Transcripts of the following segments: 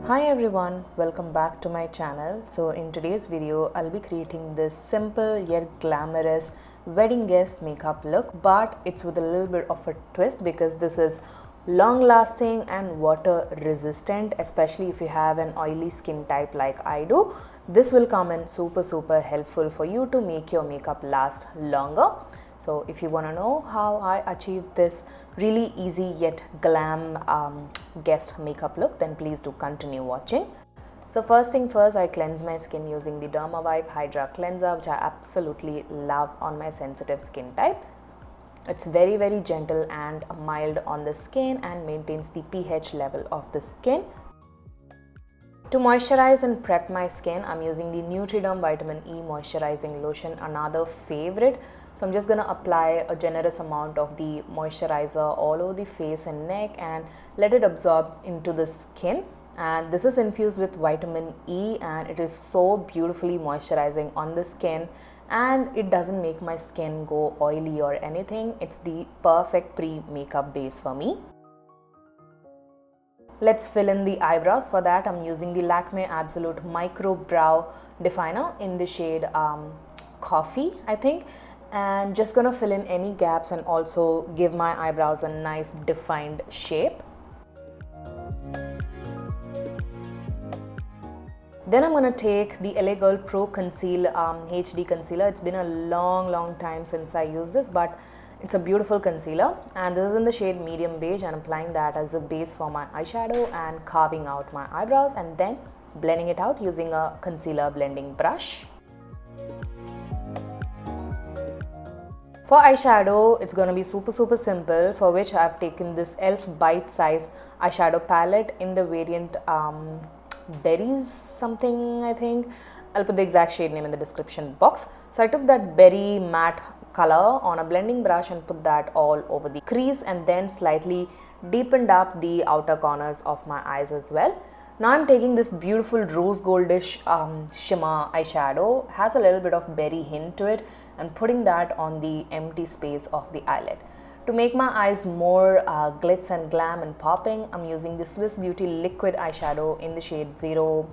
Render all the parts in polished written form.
Hi everyone, welcome back to my channel. So in today's video, I'll be creating this simple yet glamorous wedding guest makeup look, but it's with a little bit of a twist because this is long lasting and water resistant, especially if you have an oily skin type like I do. This will come in super helpful for you to make your makeup last longer. So if you want to know how I achieved this really easy yet glam guest makeup look, then please do continue watching. So first thing first, I cleanse my skin using the Dermavive Hydra Cleanser, which I absolutely love on my sensitive skin type. It's very gentle and mild on the skin and maintains the pH level of the skin. To moisturize and prep my skin, I'm using the Nutriderm Vitamin E Moisturizing Lotion, another favorite. So I'm just going to apply a generous amount of the moisturizer all over the face and neck and let it absorb into the skin. And this is infused with vitamin E and it is so beautifully moisturizing on the skin, and it doesn't make my skin go oily or anything. It's the perfect pre-makeup base for me. Let's fill in the eyebrows. For that, I'm using the Lakme Absolute Micro Brow Definer in the shade Coffee, I think. And just gonna fill in any gaps and also give my eyebrows a nice defined shape. Then I'm gonna take the LA Girl Pro Conceal HD Concealer. It's been a long time since I used this, but it's a beautiful concealer, and this is in the shade Medium Beige, and I'm applying that as a base for my eyeshadow and carving out my eyebrows and then blending it out using a concealer blending brush. For eyeshadow, it's going to be super simple, for which I've taken this e.l.f. Bite Size eyeshadow palette in the variant Berries something, I think. I'll put the exact shade name in the description box. So I took that berry matte color on a blending brush and put that all over the crease and then slightly deepened up the outer corners of my eyes as well. Now I'm taking this beautiful rose goldish shimmer eyeshadow, has a little bit of berry hint to it, and putting that on the empty space of the eyelid. To make my eyes more glitz and glam and popping, I'm using the Swiss Beauty liquid eyeshadow in the shade 05.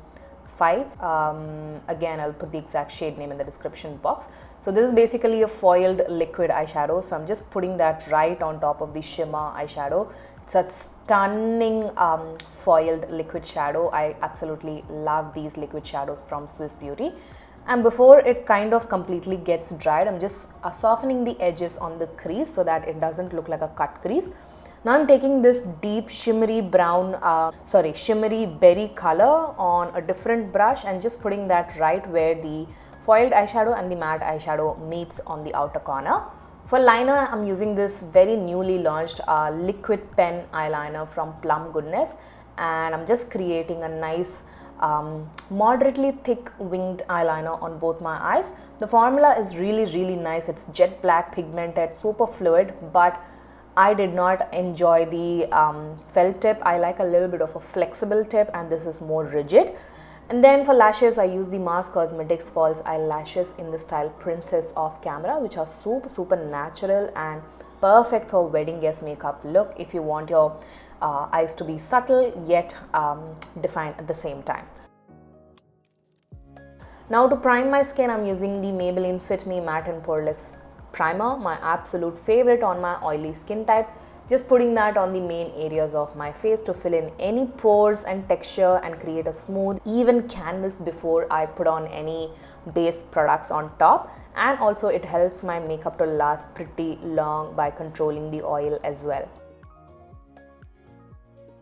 Again, I'll put the exact shade name in the description box. So this is basically a foiled liquid eyeshadow, so I'm just putting that right on top of the shimmer eyeshadow. It's a stunning foiled liquid shadow. I absolutely love these liquid shadows from Swiss Beauty. And before it kind of completely gets dried, I'm just softening the edges on the crease so that it doesn't look like a cut crease. Now I'm taking this deep shimmery shimmery berry color on a different brush and just putting that right where the foiled eyeshadow and the matte eyeshadow meets on the outer corner. For liner, I'm using this very newly launched liquid pen eyeliner from Plum Goodness, and I'm just creating a nice moderately thick winged eyeliner on both my eyes. The formula is really nice. It's jet black pigmented, super fluid, but I did not enjoy the felt tip. I like a little bit of a flexible tip, and this is more rigid. And then for lashes, I use the Mars Cosmetics false eyelashes in the style Princess Off Camera, which are super natural and perfect for wedding guest makeup look if you want your eyes to be subtle yet defined at the same time. Now to prime my skin, I'm using the Maybelline Fit Me Matte and Poreless Primer, my absolute favorite on my oily skin type. Just putting that on the main areas of my face to fill in any pores and texture and create a smooth, even canvas before I put on any base products on top. And also it helps my makeup to last pretty long by controlling the oil as well.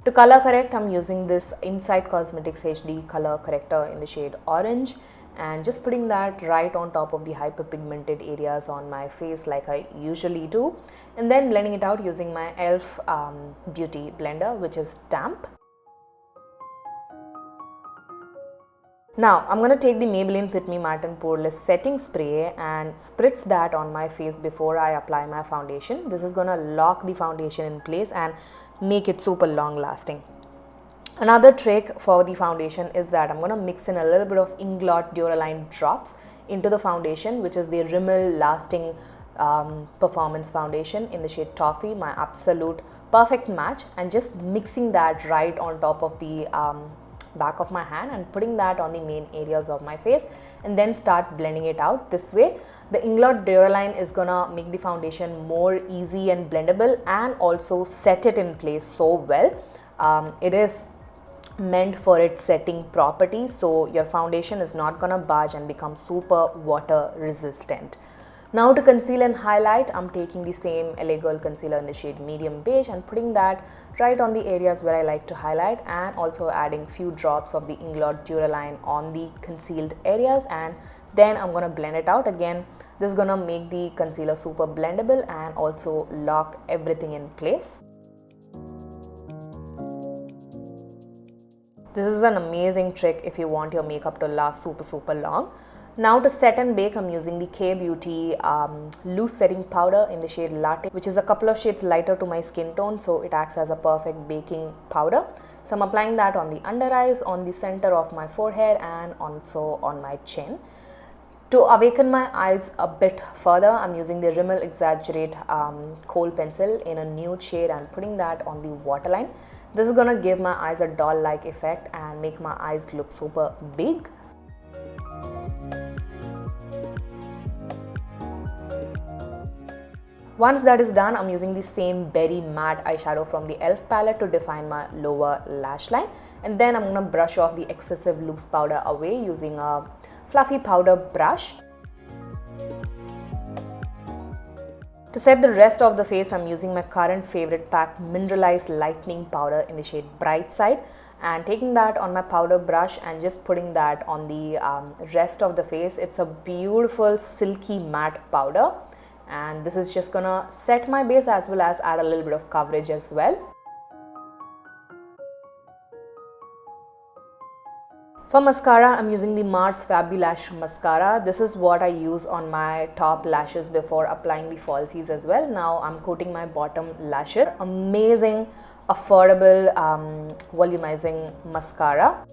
To color correct, I'm using this Insight Cosmetics HD color corrector in the shade Orange, and just putting that right on top of the hyperpigmented areas on my face like I usually do, and then blending it out using my e.l.f. Beauty blender, which is damp. Now I'm going to take the Maybelline Fit Me Matte and Poreless setting spray and spritz that on my face before I apply my foundation. This is going to lock the foundation in place and make it super long lasting. Another trick for the foundation is that I'm going to mix in a little bit of Inglot Duraline drops into the foundation, which is the Rimmel Lasting Performance Foundation in the shade Toffee, my absolute perfect match, and just mixing that right on top of the back of my hand and putting that on the main areas of my face, and then start blending it out. This way the Inglot Duraline is gonna make the foundation more easy and blendable and also set it in place so well. It is meant for its setting properties, so your foundation is not gonna budge and become super water resistant. Now to conceal and highlight, I'm taking the same LA Girl concealer in the shade medium beige and putting that right on the areas where I like to highlight, and also adding few drops of the Inglot Duraline on the concealed areas, and then I'm gonna blend it out. Again, this is gonna make the concealer super blendable and also lock everything in place. This is an amazing trick if you want your makeup to last super long. Now to set and bake, I'm using the Kay Beauty loose setting powder in the shade Latte, which is a couple of shades lighter to my skin tone, so it acts as a perfect baking powder. So I'm applying that on the under eyes, on the center of my forehead, and also on my chin. To awaken my eyes a bit further, I'm using the Rimmel Exaggerate kohl pencil in a nude shade and putting that on the waterline. This is gonna give my eyes a doll-like effect and make my eyes look super big. Once that is done, I'm using the same Berry Matte eyeshadow from the e.l.f. palette to define my lower lash line, and then I'm gonna brush off the excessive loose powder away using a fluffy powder brush. To set the rest of the face, I'm using my current favorite pack Mineralized Lightening Powder in the shade Bright Side, and taking that on my powder brush and just putting that on the rest of the face. It's a beautiful silky matte powder, and this is just gonna set my base as well as add a little bit of coverage as well. For mascara, I'm using the Mars Fabulash mascara. This is what I use on my top lashes before applying the falsies as well. Now I'm coating my bottom lashes. Amazing, affordable, volumizing mascara.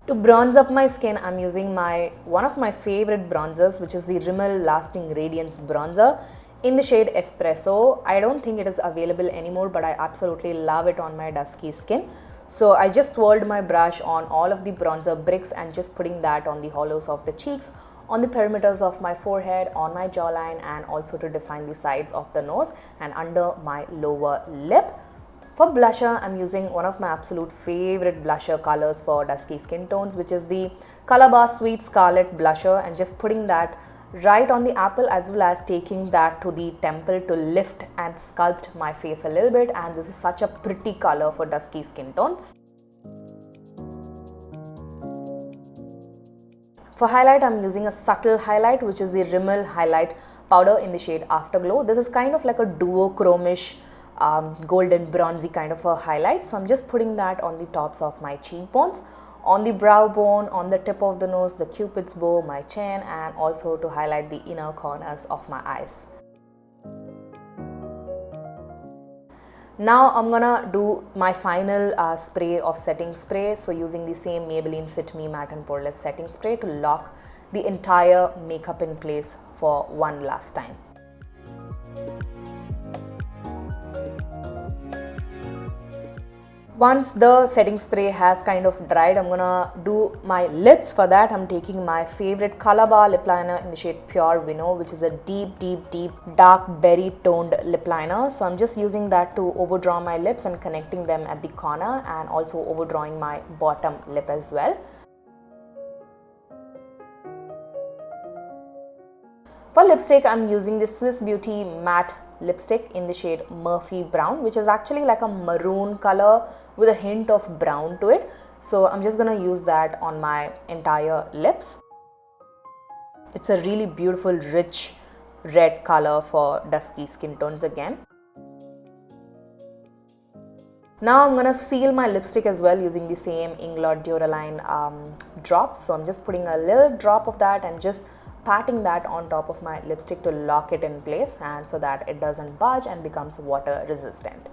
To bronze up my skin, I'm using one of my favorite bronzers, which is the Rimmel Lasting Radiance bronzer in the shade Espresso. I don't think it is available anymore, but I absolutely love it on my dusky skin. So I just swirled my brush on all of the bronzer bricks and just putting that on the hollows of the cheeks, on the perimeters of my forehead, on my jawline, and also to define the sides of the nose and under my lower lip. For blusher, I'm using one of my absolute favorite blusher colors for dusky skin tones, which is the Calabar Sweet Scarlet blusher, and just putting that right on the apple as well as taking that to the temple to lift and sculpt my face a little bit. And this is such a pretty color for dusky skin tones. For highlight, I'm using a subtle highlight, which is the Rimmel highlight powder in the shade Afterglow. This is kind of like a duochromish golden bronzy kind of a highlight. So I'm just putting that on the tops of my cheekbones, on the brow bone, on the tip of the nose, the cupid's bow, my chin, and also to highlight the inner corners of my eyes. Now I'm gonna do my final spray of setting spray. So using the same Maybelline Fit Me Matte and Poreless setting spray to lock the entire makeup in place for one last time. Once the setting spray has kind of dried, I'm gonna do my lips. For that, I'm taking my favorite Calabar lip liner in the shade Pure Vino, which is a deep dark berry toned lip liner. So I'm just using that to overdraw my lips and connecting them at the corner, and also overdrawing my bottom lip as well. For lipstick, I'm using the Swiss Beauty matte lipstick in the shade Murphy Brown, which is actually like a maroon color with a hint of brown to it. So I'm just gonna use that on my entire lips. It's a really beautiful rich red color for dusky skin tones again. Now I'm gonna seal my lipstick as well using the same Inglot Duraline drops. So I'm just putting a little drop of that and just patting that on top of my lipstick to lock it in place, and so that it doesn't budge and becomes water resistant.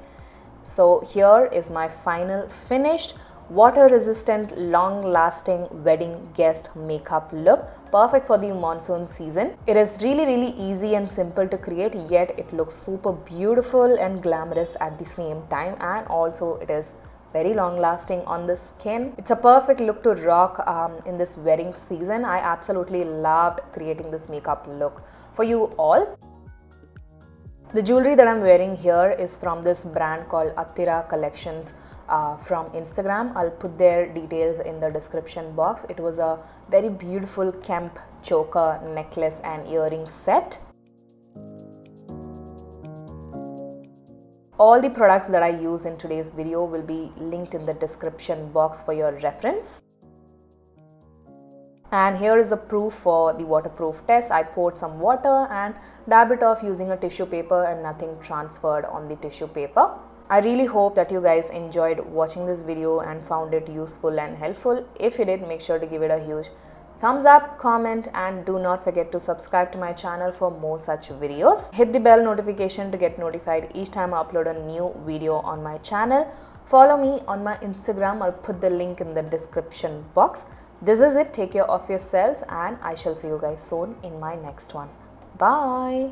So here is my final finished water resistant, long lasting wedding guest makeup look, perfect for the monsoon season. It is really easy and simple to create, yet it looks super beautiful and glamorous at the same time, and also it is very long lasting on the skin. It's a perfect look to rock in this wedding season. I absolutely loved creating this makeup look for you all. The jewelry that I'm wearing here is from this brand called Attira Collections from Instagram. I'll put their details in the description box. It was a very beautiful Kemp choker necklace and earring set. All the products that I use in today's video will be linked in the description box for your reference. And here is the proof for the waterproof test. I poured some water and dabbed it off using a tissue paper, and nothing transferred on the tissue paper. I really hope that you guys enjoyed watching this video and found it useful and helpful. If you did, make sure to give it a huge thumbs up, comment, and do not forget to subscribe to my channel for more such videos. Hit the bell notification to get notified each time I upload a new video on my channel. Follow me on my Instagram. I'll put the link in the description box. This is it. Take care of yourselves, and I shall see you guys soon in my next one. Bye.